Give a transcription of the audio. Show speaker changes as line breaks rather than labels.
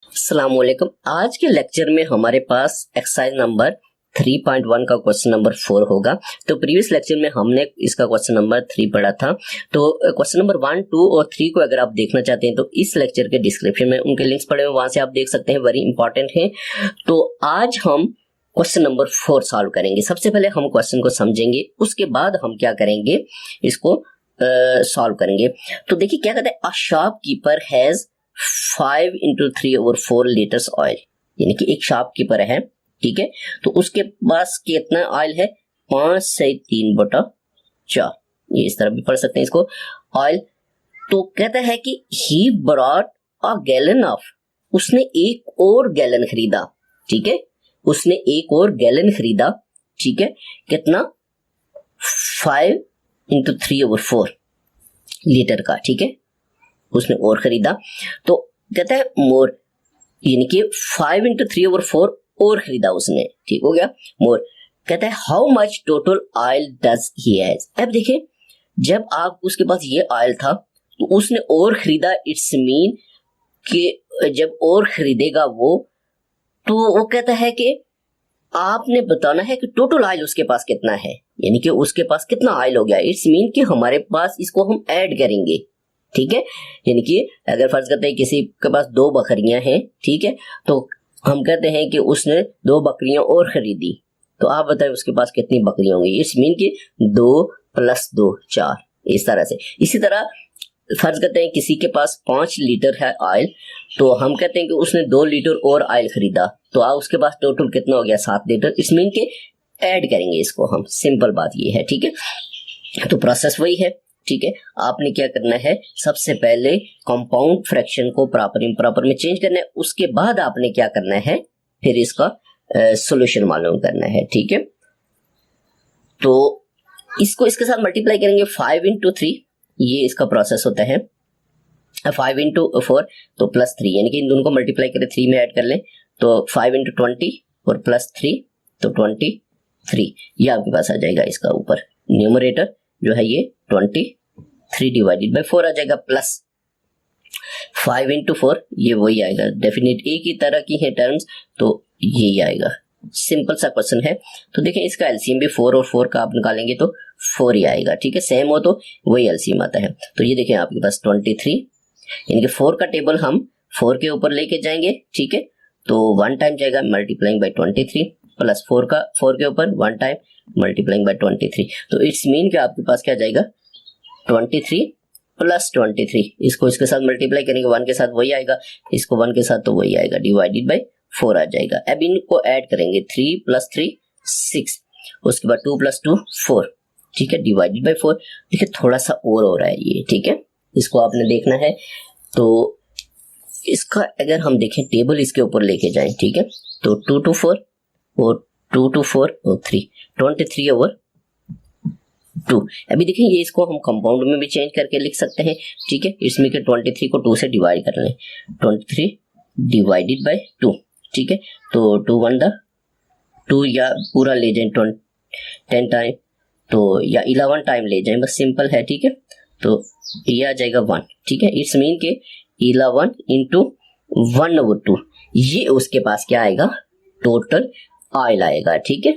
अस्सलाम वालेकुम। आज के लेक्चर में हमारे पास एक्सरसाइज नंबर 3.1 का क्वेश्चन नंबर 4 होगा। तो प्रीवियस लेक्चर में हमने इसका क्वेश्चन नंबर 3 पढ़ा था। तो क्वेश्चन नंबर 1, 2 और 3 को अगर आप देखना चाहते हैं तो इस लेक्चर के डिस्क्रिप्शन में उनके लिंक्स पड़े हुए, वहां से आप देख सकते हैं, वेरी इंपॉर्टेंट है। तो आज हम क्वेश्चन नंबर 4 सॉल्व करेंगे। सबसे पहले हम क्वेश्चन को समझेंगे, उसके बाद हम क्या करेंगे, इसको सॉल्व करेंगे। तो देखिए क्या कहते हैं, a shopkeeper has 5 into 3/4 litres oil, यानी कि एक शॉपकीपर है, ठीक है। तो उसके पास कितना ऑयल है, 5 से 3/4, ये इस तरह भी पढ़ सकते हैं इसको, ऑयल। तो कहता है कि he brought a gallon of, उसने एक और गैलन खरीदा, ठीक है, उसने एक और गैलन खरीदा, ठीक है। कितना, 5 into 3/4 लीटर का, ठीक है, उसने और खरीदा। तो कहता है मोर, यानी कि 5 into 3/4 और खरीदा उसने, ठीक हो गया, मोर। कहता है how much total oil does he has. अब देखिए, जब आप उसके पास ये ऑयल था तो उसने और खरीदा, इट्स मीन कि जब और खरीदेगा वो, तो वो कहता है कि आपने बताना है कि टोटल ऑयल उसके पास कितना है, यानी कि उसके पास कितना ऑयल हो गया। इट्स मीन कि हमारे पास इसको हम ऐड करेंगे, ठीक है। यानी कि अगर फर्ज करते हैं किसी के पास 2 बकरियां हैं, ठीक है, तो हम कहते हैं कि उसने 2 बकरियां और खरीदी, तो आप बताएं उसके पास कितनी बकरियां होंगी। इट्स मीन कि 2 + 2 4, इस तरह से। इसी तरह फर्ज करते हैं किसी के पास 5 लीटर है ऑयल, तो हम कहते हैं कि उसने 2 लीटर और ऑयल खरीदा, तो उसके पास टोटल कितना हो गया, 7 लीटर। इट्स मीन के ऐड करेंगे इसको हम, सिंपल बात ये है, ठीक है। तो प्रोसेस वही है, ठीक है। आपने क्या करना है, सबसे पहले कंपाउंड फ्रैक्शन को प्रॉपर इम्प्रॉपर में चेंज करना है, उसके बाद आपने क्या करना है, फिर इसका सॉल्यूशन मालूम करना है, ठीक है। तो इसको इसके साथ मल्टीप्लाई करेंगे, 5 into 3, ये इसका प्रोसेस होता है। 5 into 4 तो +3, यानी कि इन दोनों को मल्टीप्लाई करें, 3 में ऐड कर लें, तो 5 into 20 और +3 तो 23, ये आपके पास आ जाएगा। इसका ऊपर न्यूमरेटर जो है ये 23 डिवाइडेड बाई 4 आ जाएगा, प्लस 5 into 4, ये वही आएगा, डेफिनेट एक ही तरह की है टर्म्स, तो यही आएगा। सिंपल सा क्वेश्चन है। तो देखिए इसका एलसीएम भी 4 और 4 का आप निकालेंगे तो 4 ही आएगा, ठीक है। सेम हो तो वही एलसीएम आता है। तो ये देखिए आपके पास 23, यानी कि 4 का टेबल हम 4 के ऊपर लेके जाएंगे, ठीक है। तो 1 टाइम जाएगा मल्टीप्लाइंग बाई 23, प्लस 4 का 4 के ऊपर 1 टाइम मल्टीप्लाइंग बाई 23। तो इट्स मीन कि आपके पास क्या जाएगा, 23 + 23, इसको इसके साथ मल्टीप्लाई करेंगे, 1 के साथ वही आएगा, इसको 1 के साथ तो वही आएगा, डिवाइडेड बाई 4 आ जाएगा। अब इनको ऐड करेंगे, 3 + 3 6, उसके बाद 2 + 2 4, ठीक है, डिवाइडेड बाई 4। देखिए थोड़ा सा और हो रहा है ये, ठीक है, इसको आपने देखना है। तो इसका अगर हम देखें टेबल इसके ऊपर लेके जाएं, ठीक है, तो 2 to 4 और 2 to 4 और 3, 23/2। अभी देखिए ये इसको हम कंपाउंड में भी चेंज करके लिख सकते हैं, ठीक है। इसमें के 23 को 2 से डिवाइड कर लें, 23 डिवाइडेड बाई 2, ठीक है। तो 2 1 द 2, या पूरा ले जाएं 10 टाइम, तो या 11 टाइम ले जाएं, बस सिंपल है, ठीक है। तो ये आ जाएगा 1, ठीक है। इट्स मीन के 11 into 1/2, ये उसके पास क्या आएगा, टोटल ऑयल आएगा, ठीक है।